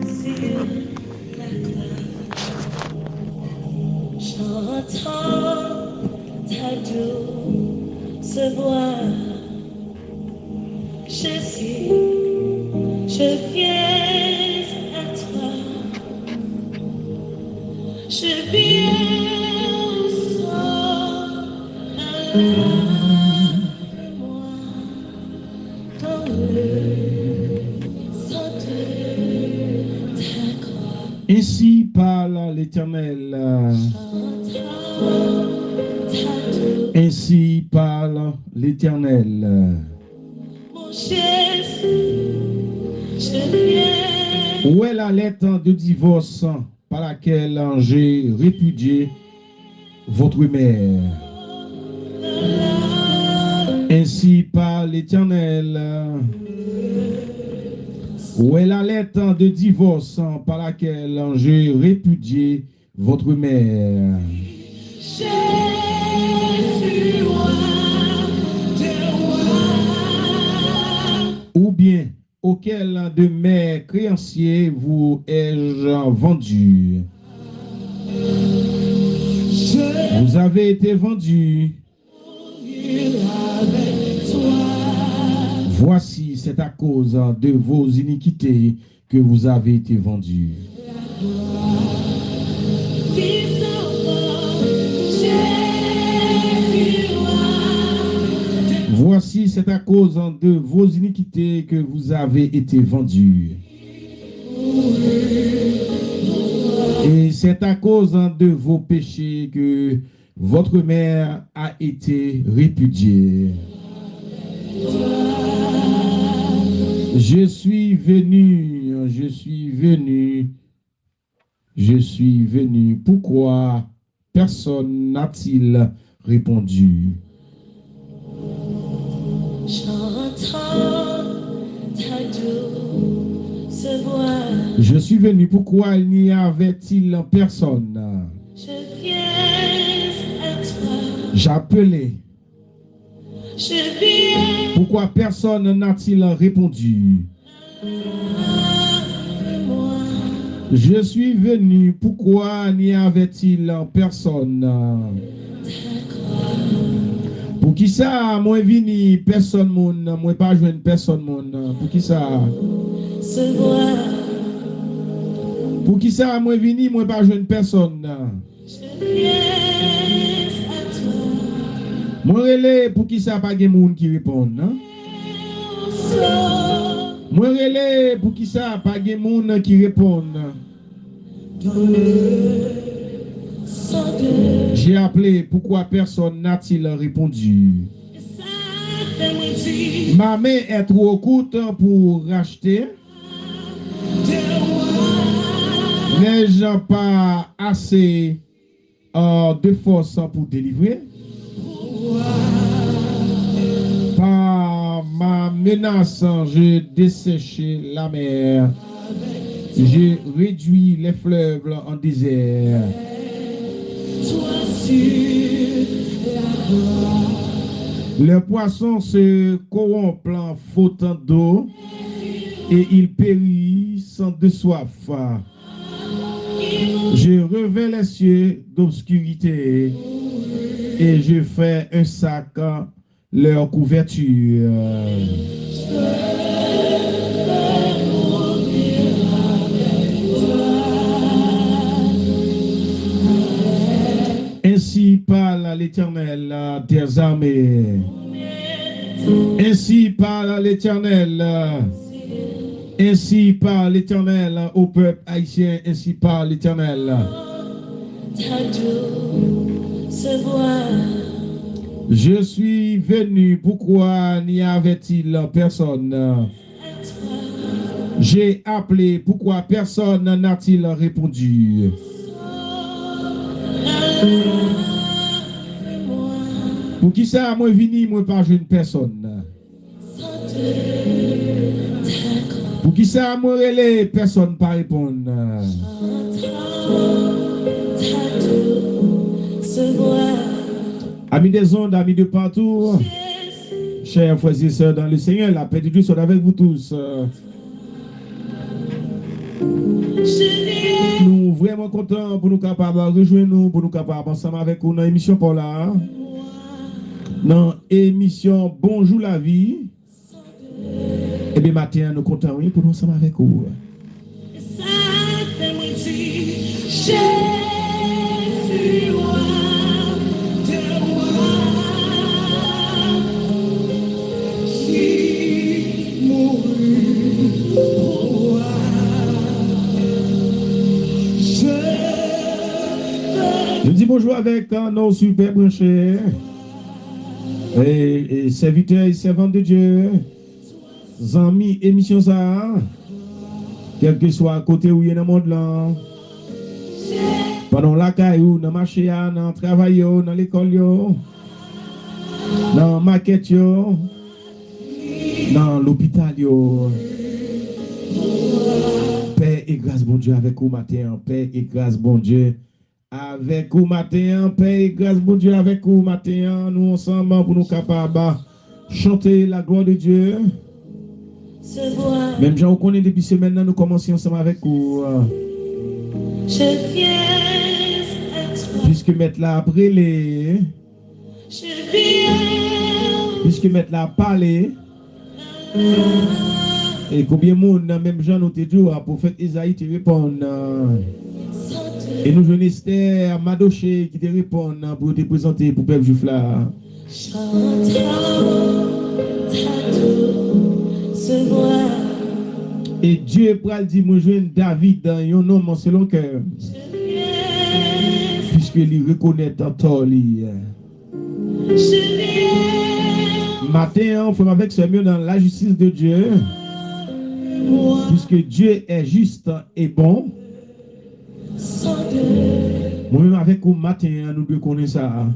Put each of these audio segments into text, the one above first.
sur la glace. J'entends ta douce voix. Jésus, je viens à toi. Je viens au sol, lave-moi dans le sang de ta croix. Ainsi parle l'Éternel. Ainsi parle l'Éternel. Mon Jésus, je viens. Où est la lettre de divorce par laquelle j'ai répudié votre mère? Ainsi parle l'Éternel. Où est la lettre de divorce par laquelle j'ai répudié votre mère? Ou bien, auquel de mes créanciers vous ai-je vendu? Vous avez été vendu. Voici, c'est à cause de vos iniquités que vous avez été vendus. Voici, c'est à cause de vos iniquités que vous avez été vendus. Et c'est à cause de vos péchés que votre mère a été répudiée. Je suis venu, je suis venu, je suis venu. Pourquoi personne n'a-t-il répondu? J'entends ta douce voix. Je suis venu, pourquoi il n'y avait-il personne? Je viens à toi. J'appelais. Je viens. Pourquoi personne n'a-t-il répondu? Moi. Je suis venu, pourquoi n'y avait-il personne? Pour qui ça, moi vini, personne moun, moi pas joindre personne moun. Pour qui ça? Se voit. Pour qui ça, moi vini, moi pas joindre personne. Je viens à toi. Moi relais, pour qui ça pas gen moun qui répond, hein? Moi relais, pour qui ça pas gen moun qui répond. J'ai appelé, pourquoi personne n'a-t-il répondu? Ma main est trop courte pour racheter. N'ai-je pas assez de force pour délivrer? Par ma menace, j'ai desséché la mer. J'ai réduit les fleuves en désert. Les poissons se corrompent en faute d'eau et ils périssent de soif. Je revêts les cieux d'obscurité et je fais un sac leur couverture. Ainsi parle l'Éternel des armées. Ainsi parle l'Éternel. Ainsi parle l'Éternel au peuple haïtien. Ainsi parle l'Éternel. Je suis venu, pourquoi n'y avait-il personne? J'ai appelé, pourquoi personne n'a-t-il répondu? Pour qui ça, moi vini, moi pas jeune personne. Pour qui ça, moi relais, personne pas répondre. Amis des ondes, amis de partout, chers frères et sœurs dans le Seigneur, la paix de Dieu soit avec vous tous. vraiment content pour nous capables de rejoindre nous, pour nous capables ensemble avec vous dans l'émission pour là. Dans l'émission Bonjour la vie. Et bien matin, nous comptons oui, pour nous ensemble avec vous. Nous disons bonjour avec nos super branchés et serviteurs et servantes de Dieu, amis, émission ça, quel que soit à côté où il y a dans le monde là, pendant la caillou, dans le marché, dans le travail, dans l'école, dans la maquette, dans l'hôpital. Paix et grâce, bon Dieu, avec vous matin, paix et grâce, bon Dieu. Avec vous matin, paix et grâce, bon Dieu, avec vous matin, nous ensemble pour nous capables de chanter la gloire de Dieu. Même gens, on connaît depuis semaine, nous commençons ensemble avec vous. Puisque mettre là après les. Puisque mettre là parler. Et combien de monde, même gens, nous te dit, le prophète Isaïe te répond. Et nous venons Esther Madoché qui te répond pour te présenter pour le peuple juif là. Et Dieu pral dit moi joindre David dans un homme selon cœur. Puisque il reconnaît en tort lui. Matin on fait avec ce mieux dans la justice de Dieu. Puisque Dieu est juste et bon. Moi-même avec vous matin, nous devons connaître ça.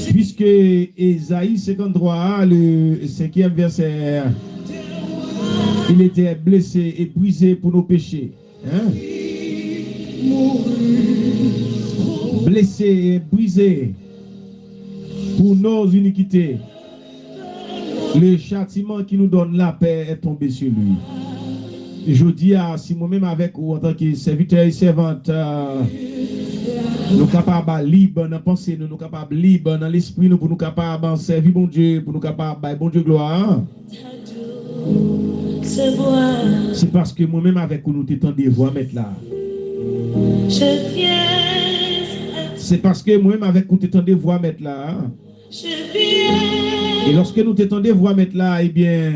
Puisque Ésaïe 53, le 5e verset, il était blessé et brisé pour nos péchés. Hein? Blessé et brisé pour nos iniquités. Le châtiment qui nous donne la paix est tombé sur lui. Je dis à si moi-même avec vous en tant que serviteur et servante, nous capables libres dans la pensée, nous capables libres dans l'esprit, nous pour nous capables de servir bon Dieu, pour nous capables de bon Dieu gloire. C'est parce que moi-même avec vous nous t'étendons des voix mettre là. C'est parce que moi-même avec vous t'étendons des voix mettre là. Et lorsque nous t'étendons des voix mettre là, eh bien.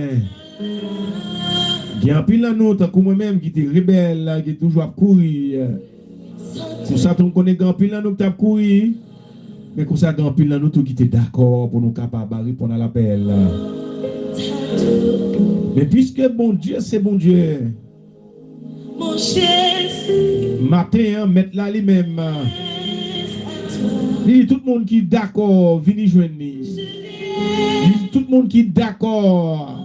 Il y a un pile dans nous, tant que moi-même qui était rebelle, qui est toujours à courir. Pour ça, on connaît un pile dans nous qui a courir. Mais comme ça, un pile dans nous qui était d'accord pour nous capables de répondre à l'appel. Mais puisque bon Dieu, c'est bon Dieu. Matin, mettre là lui-même. Tout le monde qui est d'accord, venez joindre. Tout le monde qui est d'accord.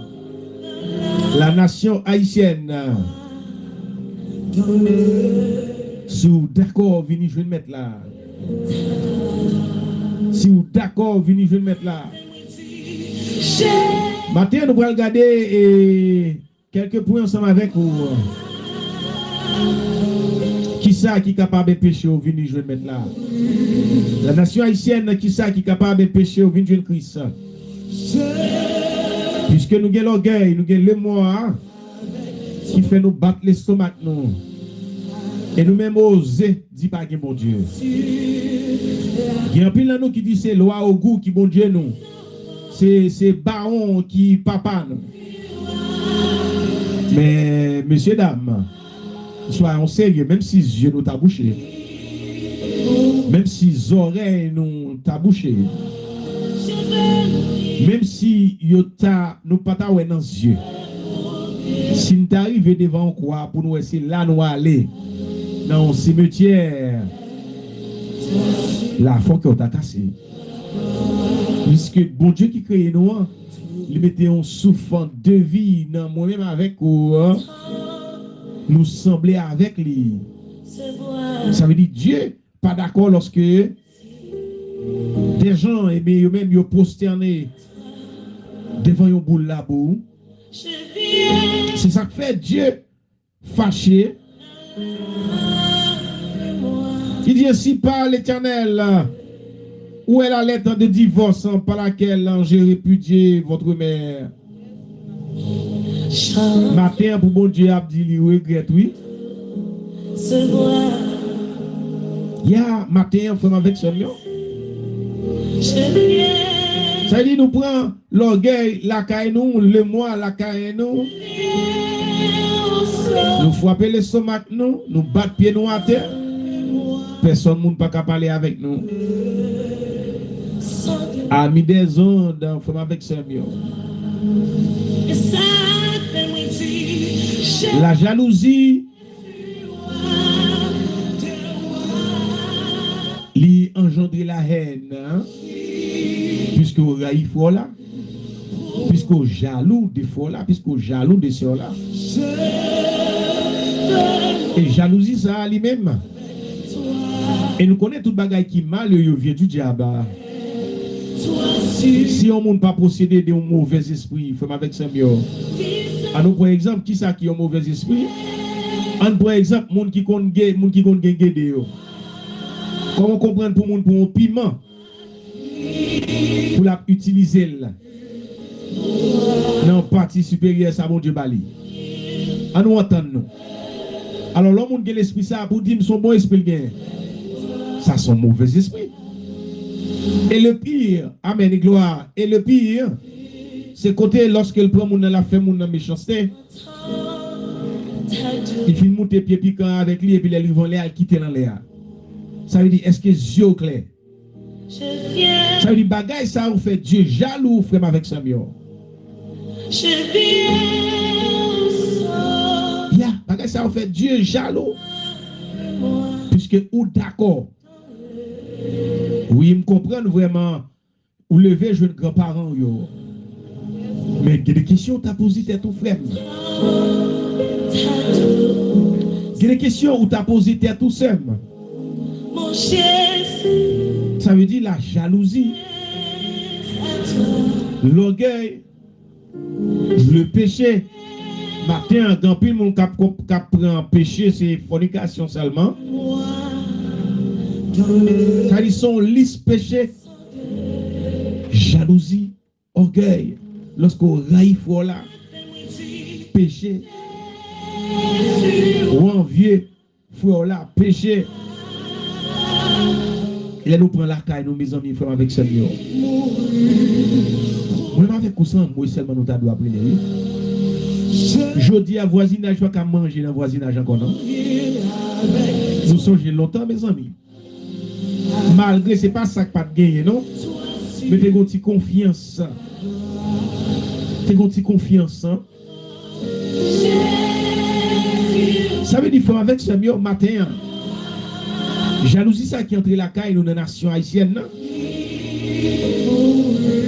La nation haïtienne, si vous d'accord, venez je vais mettre là. Si vous d'accord, venez je vais mettre là. Maintenant, nous allons regarder quelques points ensemble avec vous. Qui ça qui est capable de pécher, venez je vais mettre là. La nation haïtienne, qui ça qui est capable de pécher, venez je vais Christ. Puisque nous avons l'orgueil, nous avons le moi qui fait nous battre l'estomac nous. Et nous même oser dire pas que bon Dieu. Il y a un pile nous qui dit c'est loi au goût qui bon Dieu nous. C'est baron qui papa nous. Mais messieurs dames, soyons sérieux, même si les yeux nous t'a bouché. Même si les oreilles nous t'a bouché. Même si nous pas dans les yeux. Si nous arrivons devant quoi pour nous essayer là nous aller dans le cimetière, la foi qu'on t'a cassé. Puisque bon Dieu qui crée nous, il mettait un souffle de vie dans moi-même avec vous, nous sembler avec lui. Ça veut dire Dieu pas d'accord lorsque des gens et eux-mêmes ils prosternés devant une boule là-bas. C'est ça que fait Dieu fâché Il dit ainsi par l'Éternel, où est la lettre de divorce par laquelle j'ai répudié votre mère? Matin pour bon Dieu a dit il regrette, oui. Matin frère avec ce mieux. Ça dit nous prend l'orgueil, la caille nous, le moi, la caille nous. Nous frapper les stomac nous, nous battre pieds nous à terre. Personne ne peut pas parler avec nous. Amis des ondes, frère avec ce mieux. La jalousie lui engendre la haine, hein? Puisque vous raillez fort là, puisque vous jaloux de fort là, puisque vous jaloux de ce là. Et jalousie ça lui-même. Et nous connaissons tout bagaille qui mal, il vient du diable. Si on ne peut pas posséder de mauvais esprit, fait avec ça mieux. Alors par exemple, qui ça qui a un mauvais esprit? Par exemple, monde qui compte guédé. Comment comprendre pour monde pour un piment pour la utiliser là dans partie supérieure ça bon Dieu bali. À nous entendre nous. Alors l'homme qui a l'esprit ça pour dire son bon esprit gain. Ça son mauvais esprit. Et le pire, amen et gloire, et le pire, c'est côté lorsque le prend mon la fait mon méchanceté. Il finit monter pied piquant avec lui et puis les vont les quitter dans l'air. Ça veut dire est-ce que Dieu clair? Ça veut dire bagaille ça vous fait Dieu jaloux frère avec sa mieux. Bagaille ça vous fait Dieu jaloux. Puisque ou d'accord. Oui, me comprendre vraiment ou lever jeune grand-parent yo. Mais il y a des questions t'as posé ton frère. Il y a des questions où t'as posé tout seul. Ça veut dire la jalousie, l'orgueil, le péché. Matin, quand pile mon cap prend péché, c'est fornication seulement. Car ils sont lisses péché, jalousie, orgueil. Lorsqu'on raille fort là, péché, ou envieux, fort là, péché. Et là, nous prenons la caille, nous, mes amis, frères, avec Seigneur. Moi, avec cousin, moi seulement, nous t'avons appris. Je dis à voisinage, je ne vais pas manger dans le voisinage encore, non? Nous songeons longtemps, mes amis. Malgré, ce n'est pas ça que pas de gagner, non? Mais tu as une petite confiance. Tu as une petite confiance. Hein? Ça veut dire, frère, avec Seigneur, matin, jalousie ça qui entre la caille nous dans la nation haïtienne. Non?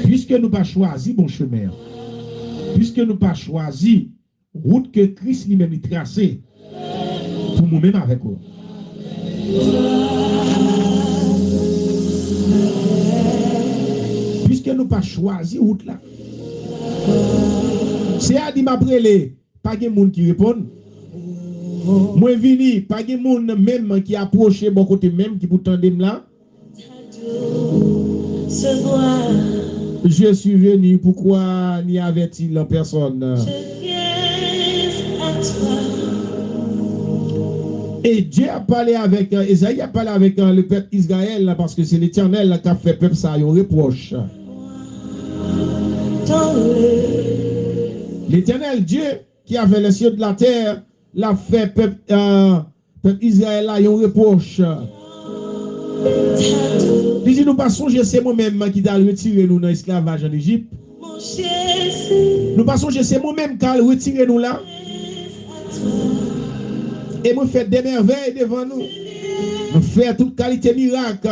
Puisque nous pas choisi bon chemin. Puisque nous pas choisi route que Christ lui-même a tracée pour nous-mêmes avec nous. Puisque nous pas choisi route là. C'est à dire m'après pas de monde qui répond. Moi vini, pas de monde même qui approche bon côté même qui pour tendre là. Je suis venu, pourquoi n'y avait-il personne? Et Dieu a parlé avec Esaïe a parlé avec le peuple Israël parce que c'est l'Éternel qui a fait peuple ça un reproche. L'Éternel Dieu qui a fait les cieux de la terre l'a fait peuple Israël là un reproche. Il dit nous pas songer c'est moi-même qui t'a retiré nous dans l'esclavage en Égypte. Nous pas songer c'est moi-même qui a retiré nous là. Et nous fait des merveilles devant nous. Nous fait toute qualité miracle.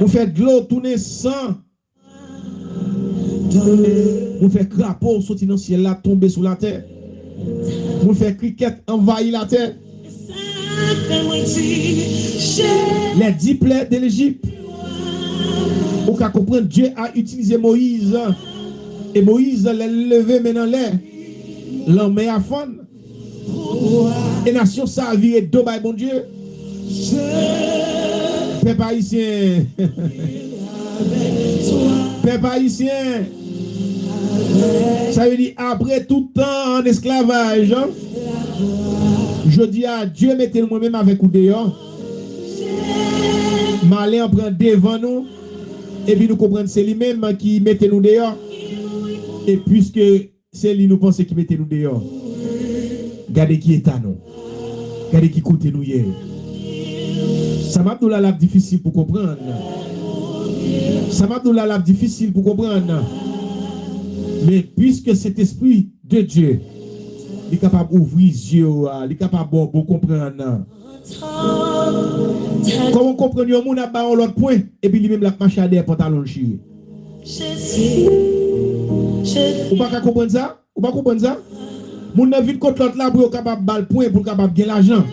Nous fait de l'eau tourner sang. Nous fait crapaud sortir dans le ciel là tomber sur la terre. Nous fait cricket envahir la terre. Les 10 plaies de l'Égypte. Pour qu'à comprendre, Dieu a utilisé Moïse. Et Moïse l'a levé maintenant l'air. L'homme à fond. Et nation ça vire deux by bon Dieu. Peuple haïtien. Peuple haïtien. Ça veut dire après tout temps en esclavage. Hein? Je dis à Dieu, mettez moi-même avec vous dehors. Malin prend devant nous. Et puis nous comprenons c'est lui-même qui mettez nous dehors. Et puisque c'est lui nous pensons qui mettez nous dehors. Regardez qui est à nous. Regardez qui coûte nous hier. Ça m'a donné la difficile pour comprendre. Ça m'a donné la difficile pour comprendre. Mais puisque cet esprit de Dieu est capable d'ouvrir les yeux, il est capable de comprendre. Comment comprendre un monde à bas l'autre point et puis lui-même la marche à des pantalons chirés. Ou pas comprendre ça? Ou pas comprendre ça? Mon n'a vite contre l'autre là pour capable bal point pour capable gagner l'argent.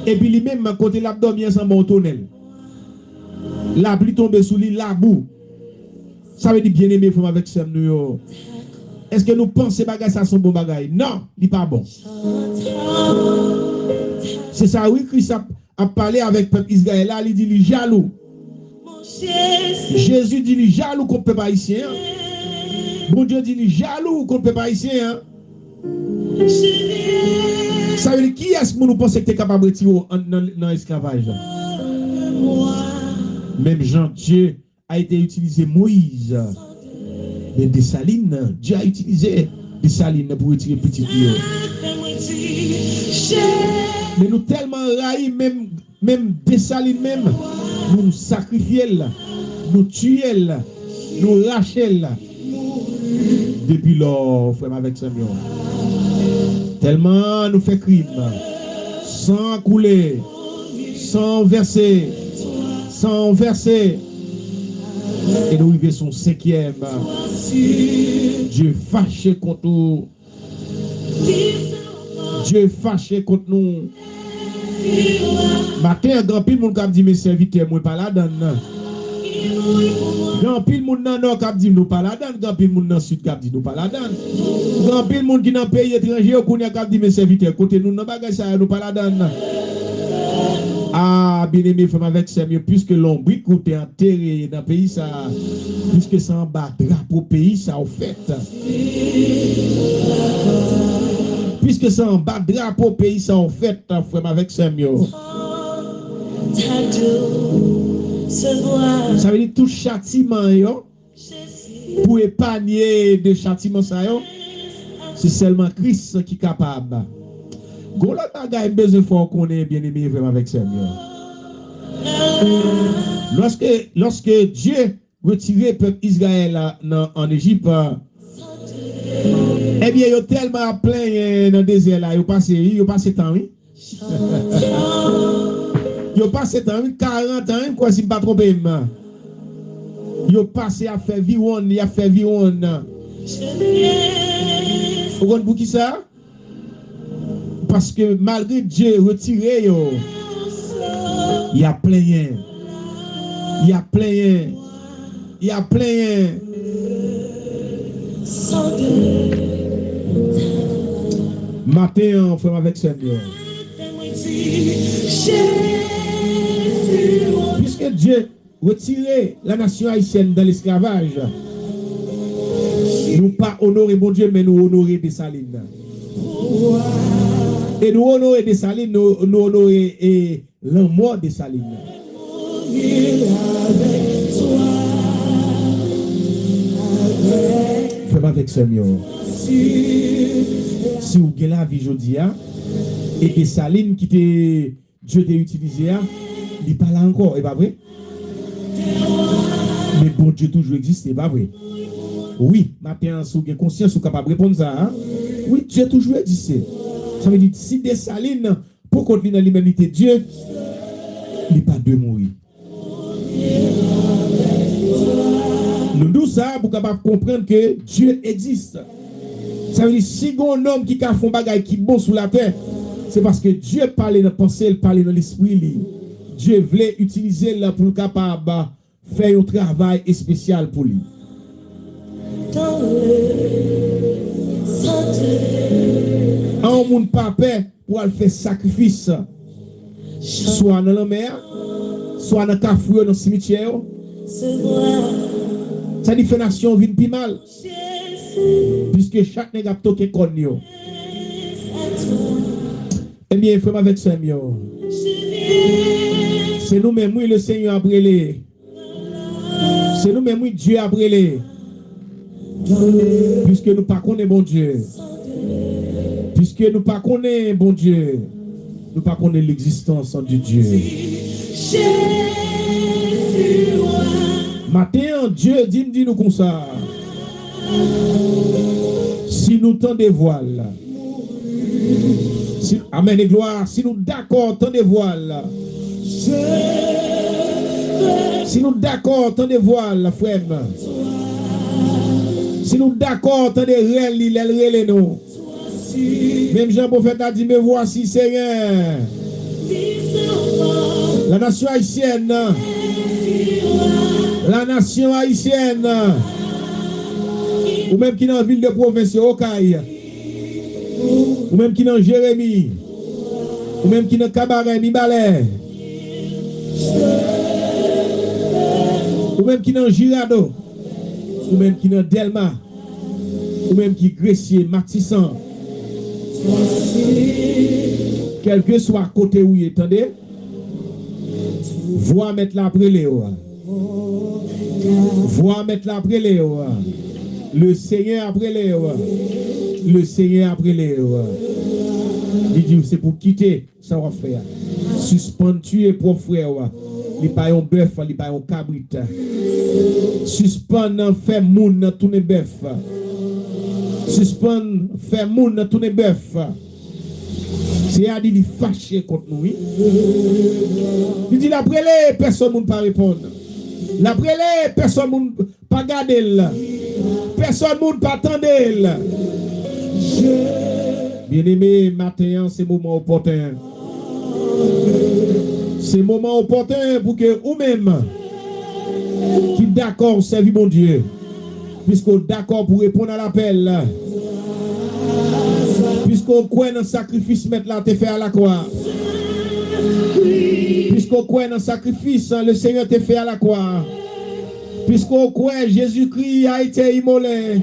Et puis lui-même côté l'abdomen sans bon tunnel. La pluie tombe sous lui la boue. Ça veut dire bien aimé frère avec ça nous. Est-ce que nous pensons que ça sont bon bagaille? Non, il n'est pas bon. C'est ça, oui, Christ a parlé avec le peuple Israël. Là, il dit il est jaloux. Jésus dit il est jaloux contre le peuple haïtien. Bon Dieu dit il est jaloux contre le peuple haïtien. Ça veut dire qui est-ce que nous pensons que tu es capable de retirer dans l'esclavage? Même Jean-Dieu a été utilisé Moïse. Mais Dessalines, Dieu a utilisé Dessalines pour retirer petit Dieu. Mais nous tellement raillons, même Dessalines même, nous sacrifions, nous tuons, nous rachons. Depuis lors, frère avec Samuel. Tellement nous fait crime, sans couler, sans verser. Et nous arrivons son cinquième. Dieu fâché contre nous. Dieu fâché contre nous. Matin, grand pile moun k'ap di mes serviteurs, moi pas la donne. Grand pile moun nan nord k'ap di nous pas la donne. Grand pile moun nan sud k'ap di nous pas la donne. Grand pile moun qui dans pays étranger k'ounya k'ap di mes serviteurs, côté nous nan bagay ça nous pas la donne. Ah, bien aimé, frère avec Seigneur, puisque l'ombre est enterré dans le pays, ça, puisque ça en bas drapeau pays, ça en fait. Puisque ça en bas drapeau pays, ça en fait, frère avec Seigneur. Ça veut dire tout châtiment, pour épargner de châtiment, c'est seulement Christ qui est capable. Gola bagay besoin fort qu'on est bien aimé vraiment avec Seigneur. Lorsque Dieu retirait le peuple Israël en Égypte, eh bien, il y a tellement plein dans le désert là, il y a passé temps, oui. Il y a passé temps, 40 ans, quoi, si je ne pas trompé. Il y a passé à faire viron, il a fait viron. Vous comprenez pour qui ça? Parce que malgré Dieu retiré, il y a plein. Il y a plein. Il y a plein. Matin, on fait avec Seigneur. Puisque Dieu retiré la nation haïtienne dans l'esclavage, nous pas honorer mon Dieu, mais nous honorer Dessalines. Et nous honorer Dessalines, nous honorer la mort de Dessalines. Fais avec Seigneur. Si vous avez la vie aujourd'hui, et Dessalines qui Dieu t'a utilisé, il parle encore, et pas vrai? Mais bon Dieu toujours existe, et pas vrai? Oui, maintenant, si vous avez conscience, vous êtes capable de répondre ça. Hein? Oui, Dieu toujours existé. Ça veut dire si Dessalines, pour continuer dans l'humanité de Dieu, il n'est pas de mourir. Nous disons ça pour capable comprendre que Dieu existe. Ça veut dire si un homme qui a fait un bagage qui est bon sur la terre, c'est parce que Dieu parle dans la pensée, il parle dans l'esprit. Dieu voulait utiliser là pour capable faire un travail spécial pour lui. Un monde pas paix pour aller faire sacrifice. Soit dans la mer, soit dans le cafouille, dans le cimetière. Ça dit fait nation vient plus mal. Puisque chaque nègre a toqué comme yo. Eh bien, frère avec ça, c'est nous-mêmes, oui, le Seigneur a brûlé. C'est nous-mêmes, oui, Dieu a brûlé. Puisque nous pas connaissons bon Dieu. Puisque nous pas connaissons bon Dieu. Nous pas connaissons l'existence de Dieu. Matin, Dieu dit nous comme ça. Si nous t'en dévoile. Si, amen et gloire. Si nous d'accord, t'en dévoile. Si nous d'accord, t'en dévoile, frère. Si nous d'accord, t'en dévoile, nous. Même Jean-Prophète a dit, me voici, Seigneur. La nation haïtienne. La nation haïtienne. Ou même qui est dans la ville de province, Okaï. Ou même qui est dans Jérémie. Ou même qui est dans Cabaret, Mibalais. Ou même qui est dans Girado. Ou même qui est dans Delma. Ou même qui est Gressier, Matissan. Quel que soit à côté où il est, attendez. Voix mettre la prélé. Voix mettre la prélé. Le Seigneur après les le Seigneur après les il dit c'est pour quitter ça va faire suspendre tuer pour frère il pas un bœuf il pas un cabrit suspendre faire moun tourner bœuf suspendre faire moun tourner bœuf c'est à dire il fâché contre nous il dit après les personne moun pas répondre l'après les personne moun pas garder là. Personne ne peut attendre. Bien-aimé, matin, c'est moment opportun. C'est moment opportun pour que vous-même, qui d'accord, servez mon Dieu, puisqu'on d'accord pour répondre à l'appel, puisqu'on croit dans le sacrifice, mettre la te fait à la croix. Puisqu'on croit dans le sacrifice, le Seigneur te fait à la croix. Puisqu'on croit Jésus-Christ a été immolé,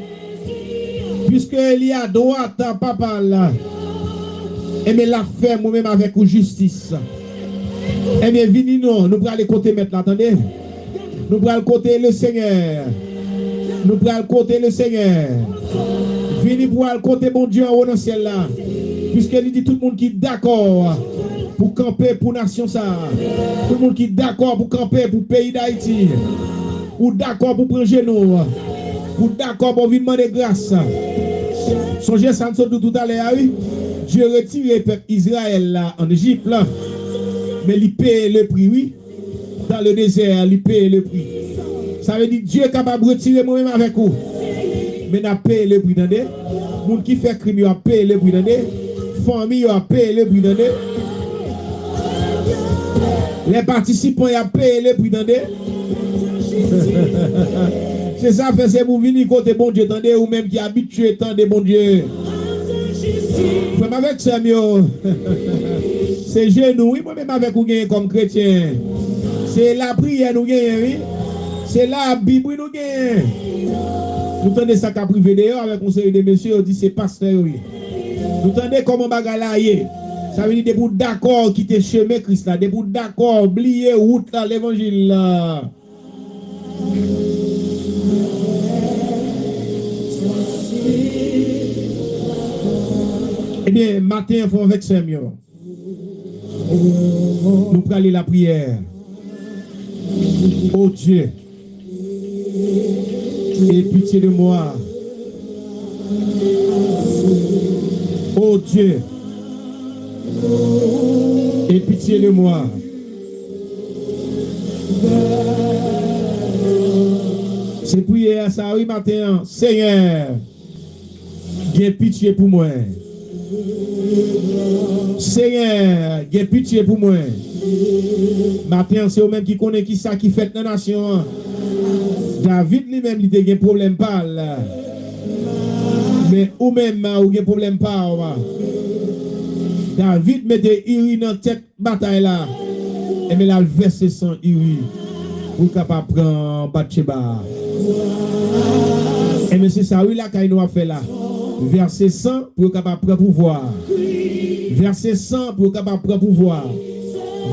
puisqu'il y a droit à papa là, et bien la fait moi-même avec justice. Et bien venez nous allons aller côté mettre attendez. Nous allons côté le Seigneur. Nous allons côté le Seigneur. Venez pour aller côté bon Dieu en haut dans le ciel là. Puisqu'il dit tout le monde qui est d'accord pour camper pour nation ça. Tout le monde qui est d'accord pour camper pour le pays d'Haïti. Ou d'accord pour prendre genou, ou d'accord pour venir demander grâce. Songez ça tout à l'heure, oui. Dieu retire le peuple Israël là, en Égypte là, mais il paye le prix, oui. Dans le désert, il paye le prix. Ça veut dire Dieu est capable de retirer moi-même avec vous. Mais il a payé le prix, les gens qui fait crime, il a payé le prix, les familles a payé le prix, les participants ont payé le prix, c'est ça fait c'est pour venir côté bon Dieu attendez ou même qui habitué tant de bon Dieu même avec ça mieux c'est genou oui moi même avec vous comme chrétien c'est la prière nous gagne oui c'est la Bible nous gagne nous tendez ça qu'a privé d'ailleurs avec conseil de messieurs dit c'est pasteur oui nous tendez comment bagalayer ça veut dire des bouts d'accord quitter chemin Christ là des bouts d'accord oublier route là l'évangile là. Eh bien, matin, il faut avec Seigneur. Nous prenons aller la prière. Oh Dieu, aie pitié de moi. Oh Dieu, aie pitié de moi. C'est prière ça oui matin. Seigneur, aie pitié pour moi. Seigneur, aie pitié pour moi. Matin, c'est eux-mêmes qui connaissent qui ça qui fait dans la nation. David lui-même, il a un problème pas là. Mais ou même, ou un problème pas. David mettait Uri dans tête bataille là. Et mais là, le verset 100 Uri pour capable prendre Bathsheba. Et mais c'est ça, oui, là, qu'il nous a fait là. Verset 100 pour capable prendre pouvoir. Verset 100 pour capable prendre pouvoir.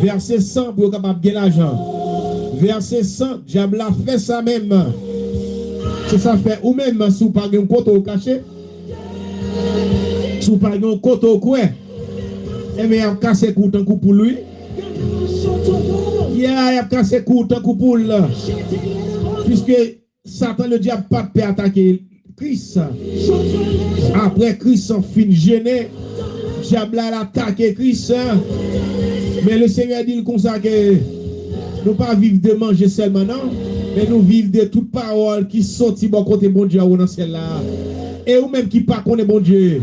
Verset 100 pour capable gagner l'argent. Verset 100, diable a fait ça même. C'est ça fait ou même si vous pas un côté au caché. Si vous pas un côté au coin. Et bien, il a cassé coup tant coup pour lui. Il a cassé coup tant coup pour lui. Puisque Satan le diable pas peut attaquer Christ. Après Christ en fin gêné, diable a attaqué Christ. Mais le Seigneur dit comme ça que nous pas vivre de manger seulement non, mais nous vivre de toute parole qui sortit bon côté bon Dieu dans celle-là. Et ou même qui pas connaît bon Dieu.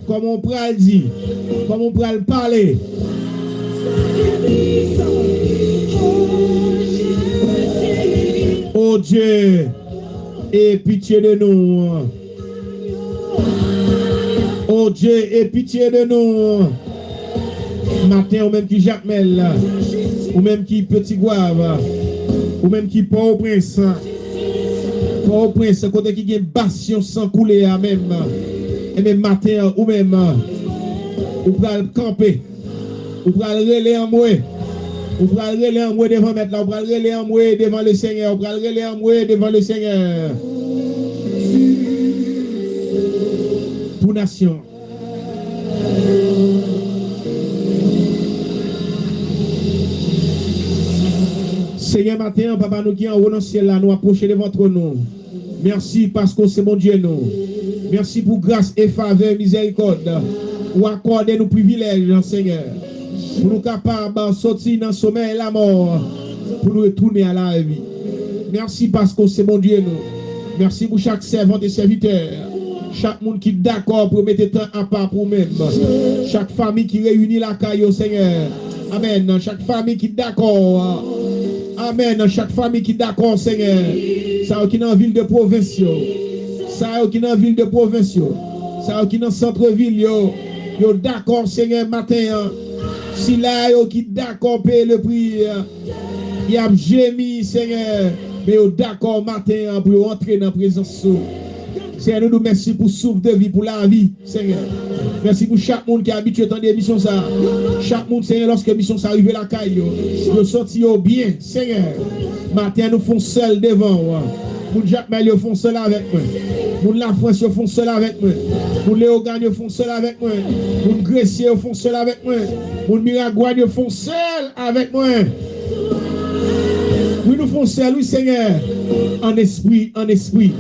Comme on pourra le dire, comme on pourra le parler. Oh Dieu, aie pitié de nous. Oh Dieu, aie pitié de nous. Matin, ou même qui Jacmel, ou même qui Petit Guave, ou même qui Port-au-Prince. Port-au-Prince, côté qui a bastion sans couler à même. Et même matin, ou même, ou pour le camper, ou pour le relais en moi, ou pour le relais en moi devant mettre là, ou pour le relais en moi devant le Seigneur, ou pour le relais en moi devant le Seigneur. Pour nation. Seigneur, matin, papa, nous qui en haut dans le ciel là, nous approchons devant nous. Merci parce que c'est mon Dieu, nous. Merci pour grâce et faveur, miséricorde. Ou accorder nos privilèges, Seigneur. Pour nous capables de sortir dans le sommeil et la mort. Pour nous retourner à la vie. Merci parce que c'est mon Dieu, nous. Merci pour chaque servante et serviteur. Chaque monde qui est d'accord pour mettre temps à part pour même. Chaque famille qui réunit la caille, Seigneur. Amen. Chaque famille qui est d'accord. Amen. Chaque famille qui est d'accord, Seigneur. Ça qui est dans la ville de province. Ça qui est dans la ville de province. Ça qui est dans le centre-ville. Yo d'accord, Seigneur, matin. Si là, yo qui d'accord, paye le prix. Il y a gémi, Seigneur. Mais yo d'accord, matin, pour entrer dans la présence. Seigneur, nous merci pour souffle de vie, pour la vie, Seigneur. Merci pour chaque monde qui est habitué à des missions ça. Chaque monde, Seigneur, lorsque mission ça arrive à la caille, nous sortir bien, Seigneur. Matin, nous font seul devant. Pour Jacques Mel, ils font seul avec moi. Pour la France, ils font seul avec moi. Pour Léogan, ils font seul avec moi. Pour Gressier, ils font seul avec moi. Pour Miragouane, ils font seul avec moi. Oui, nous font seul, oui, Seigneur. En esprit, en esprit.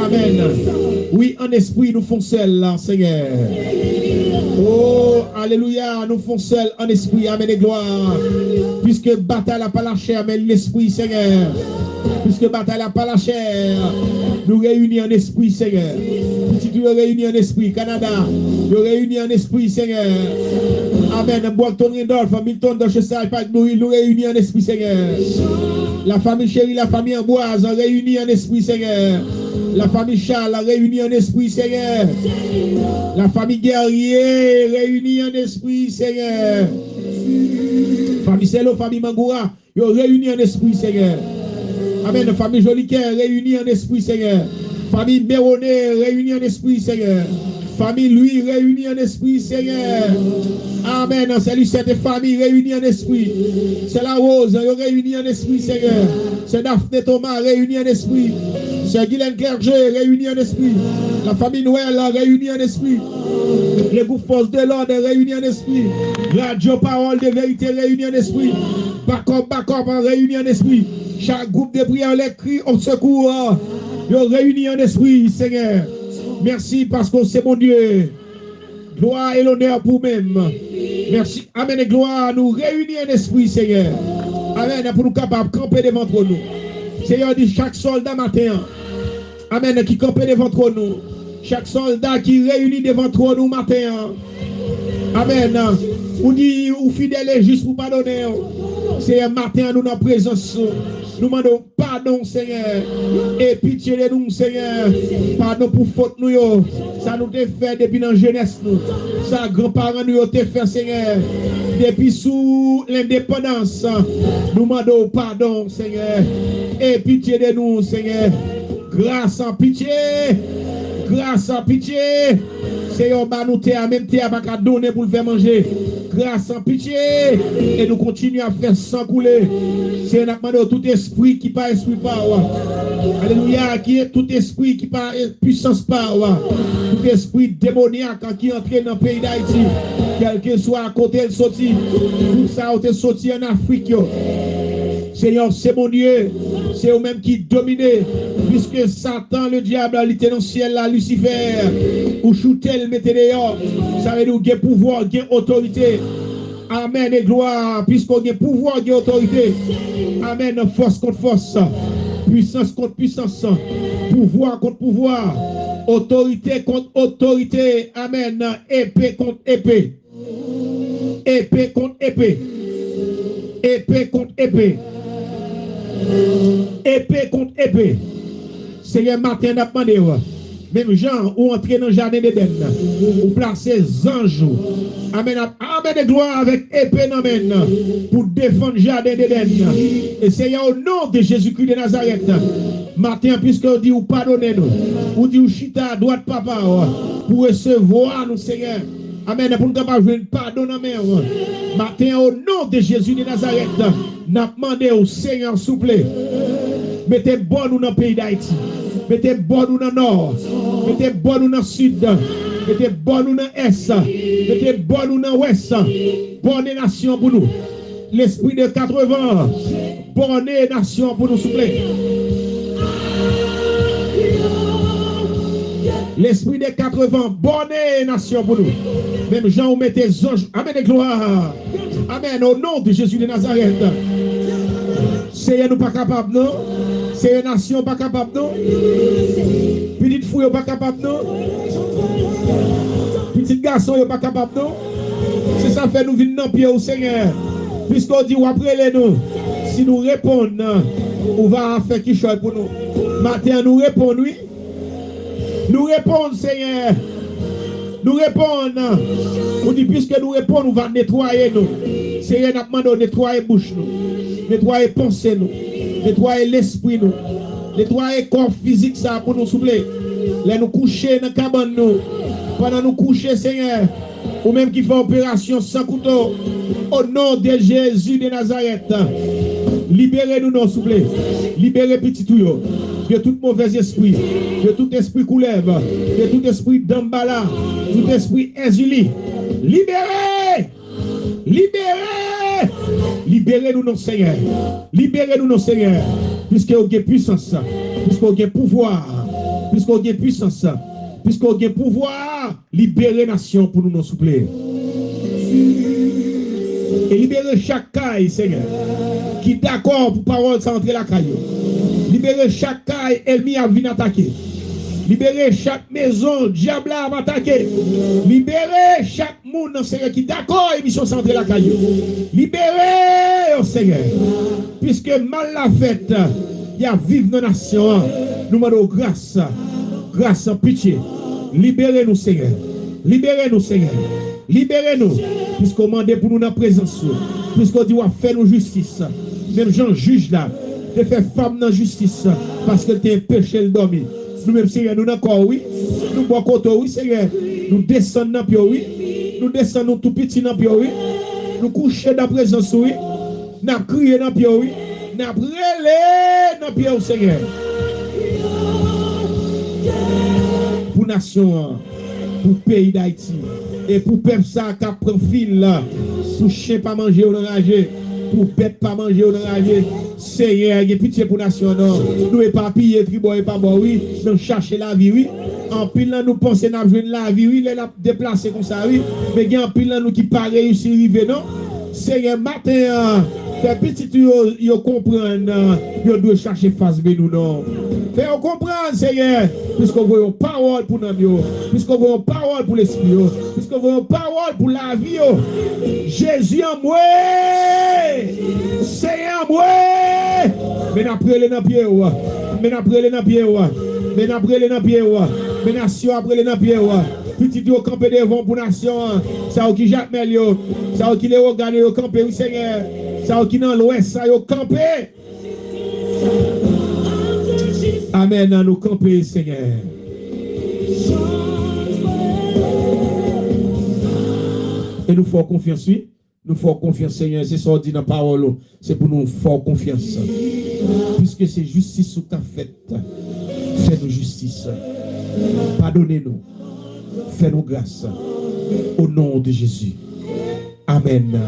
Amen. Oui, en esprit, nous font seul là, Seigneur. Oh, alléluia, nous font seul en esprit. Amen et gloire. Puisque bataille n'a pas la chair, mais l'esprit, Seigneur. Puisque bataille n'a pas la chair, nous réunis en esprit, Seigneur. Si tu nous réunis en esprit, Canada, nous réunis en esprit, Seigneur. Amen. Bolton Randolph, Milton, de chez nous réunis en esprit, Seigneur. La famille chérie, la famille Amboise, réunis en esprit, Seigneur. La famille Charles, réunie en esprit, Seigneur. La famille Guerrier, réunie en esprit, Seigneur. Famille Celo, famille Mangoura, réunie en esprit, Seigneur. Amen. Famille Joliquet, réunie en esprit, Seigneur. Famille Béroné, réunie en esprit, Seigneur. Famille Louis, réunie en esprit, Seigneur. Amen. C'est lui, cette famille réunie en esprit. C'est la Rose, réunie en esprit, Seigneur. C'est Daphné Thomas, réunie en esprit. C'est Guylaine Clergé, réunis en esprit. La famille Noël, réunie en esprit. Les groupes forces de l'ordre, réunis en esprit. Radio Parole de vérité, réunis en esprit. Backup, réunis en esprit. Chaque groupe de prière, les cris au secours, réunis en esprit, Seigneur. Merci parce que c'est mon Dieu. Gloire et l'honneur pour même. Merci. Amen et gloire, nous réunis en esprit, Seigneur. Amen, pour nous capables de camper devant nous. Seigneur dit chaque soldat matin. Amen, qui campe devant nous. Chaque soldat qui réunit devant nous matin. Amen. Ou dit, ou fidèle et juste pour pardonner. C'est un matin, nous dans présence. Nous demandons pardon, Seigneur. Et pitié de nous, Seigneur. Pardon pour faute nous. Ça nous a fait depuis dans la jeunesse. sa grand-parents nous ont fait, Seigneur. Depuis sous l'indépendance, nous demandons pardon, Seigneur. Et pitié de nous, Seigneur. Grâce en pitié. Grâce en pitié. Seigneur, nous t'es même t'es pas qu'à donner pour le faire manger. Grâce en pitié. Et nous continuons à faire sans couler. C'est nous tout esprit qui pas esprit power. Alléluia, qui est tout esprit qui pas puissance power. Tout esprit démoniaque qui entre dans le pays d'Haïti. Quel que soit à côté de sorti. Tout ça a été sorti en Afrique. Seigneur, c'est mon Dieu. C'est eux-mêmes qui dominent. Puisque Satan, le diable, il était dans le ciel là, Lucifer. Ou Choutel, mettez dehors. Ça veut dire qu'il y a pouvoir, qu'il y a autorité. Amen et gloire. Puisqu'on a pouvoir, il y a autorité. Amen. Force contre force. Puissance contre puissance. Pouvoir contre pouvoir. Autorité contre autorité. Amen. Épée contre épée. Épée contre épée. Épée contre épée. Épée contre épée. Seigneur, matin, n'a pas demandé. Même gens ou entrer dans le jardin d'Éden, ou placer anges. Amen. Amen de gloire avec épée amen, pour défendre le jardin d'Éden. Et Seigneur, au nom de Jésus-Christ de Nazareth, matin, puisque on dit ou pardonnez-nous, ou dit ou chita à droite, papa, pour recevoir nous, Seigneur. Amen. Pour nous capables de pardon, amen. Matin, au nom de Jésus de Nazareth, n'a demandé au Seigneur, s'il vous plaît, mettez bon nous dans le pays d'Haïti. Mettez bon nous dans le nord. Mettez bon nous dans le sud. Mettez bon nous dans l'est. Mettez bon nous dans l'ouest. Bonne nation pour nous. L'esprit de 80. Bonne nation pour nous, s'il vous plaît. L'esprit de 80. Bonne nation pour nous. Même Jean, vous mettez anges. Amen et gloire. Amen. Au nom de Jésus de Nazareth. C'est nous pas capable, non? C'est une nation pas capable, non? Petite fouille pas capable, non? Petit garçon pas capable, non? C'est ça fait nous venir dans le pied au Seigneur. Puisqu'on dit, ou après les nous, si nous répondons, on va faire quelque chose pour nous. Matin, nous répondons, oui. Nous répondons, Seigneur. Nous répondons. On dit, puisque nous répondons, on va nettoyer nous. Seigneur, nous demandons de nettoyer bouche nous. Nettoyer pensée nous. Nettoyer l'esprit nous. Nettoyer le corps physique ça pour nous souffler. Là nous coucher dans la cabane nous. Pendant nous coucher, Seigneur. Ou même qui fait opération sans couteau. Au nom de Jésus de Nazareth. Libérez-nous, non, s'il vous plaît. Libérez petit tuyau. De tout mauvais esprit. De tout esprit coulève. De tout esprit d'emballa. Tout esprit exilé. Libérez! Libérez! Libérez-nous, non, Seigneur. Libérez-nous, non, Seigneur. Puisque vous avez puissance. Puisque vous avez pouvoir. Puisque vous avez puissance. Puisque vous avez pouvoir. Libérez nation pour nous, non, s'il vous plaît. Et libérez chaque caille, Seigneur. Qui est d'accord pour parole sans entrer la caille. Libérez chaque caille, ennemi à venir attaquer. Libérez chaque maison, diable à m'attaquer. Libérez chaque monde, Seigneur, qui est d'accord, émission sans entrer la caille. Libérez, oh Seigneur. Puisque mal la fête, il y a vivre nos nations. Nous demandons grâce, grâce en pitié. Libérez-nous, Seigneur. Libérez-nous, Seigneur. Libérez-nous. Puisqu'on demande pour nous dans la présence. Puisqu'on dit, on va faire nos justice. Même Jean juge là. De faire femme dans la justice. Parce que tu es péché le dormi. Nous-mêmes, Seigneur, nous encore, oui. Nous bois côté, oui, Seigneur. Nous descendons dans le pied, oui. Nous descendons tout petit dans le pied, oui. Nous couchons dans la présence, oui. Nous crions dans le pied, oui. Nous brûlons dans le pied, Seigneur. Pour nation, pour le pays d'Haïti. Et pour peuple ça qui prend fil là, pour chien pas manger ou enragé, pour bête pas manger ou enragé, Seigneur, il y a pitié pour nation non. Nous éparpiller, tribo et pas bon, oui, nous chercher la vie, oui. En pile là, nous pensons qu'on a joué la vie, oui, les a déplacé comme ça, oui. Mais il y a en pile là, nous qui pas réussi à arriver, non. Seigneur, matin, fait petit, ils comprennent, ils doivent chercher face de nous, non. Fait comprendre, Seigneur, puisqu'on voit une parole pour nous, puisqu'on voit une parole pour l'esprit, puisqu'on voit une parole pour la vie. Jésus en moi, Seigneur en moi. Mais n'après les dans pied, mais n'après les dans pied, mais n'après les dans pied, mais nation après les dans pied, Petit yo campé devant pour nation. Ça qui Jacques Melio. Ça qui les regarder yo campé, oui Seigneur. Ça qui dans l'ouest, ça yo campé. Amen, dans nous camper, Seigneur. Et nous faisons confiance, oui. Nous faisons confiance, Seigneur. C'est ça qu'on dit dans la parole. C'est pour nous faire confiance. Puisque c'est justice sous ta fête. Fais-nous justice. Pardonnez-nous. Fais-nous grâce. Au nom de Jésus. Amen.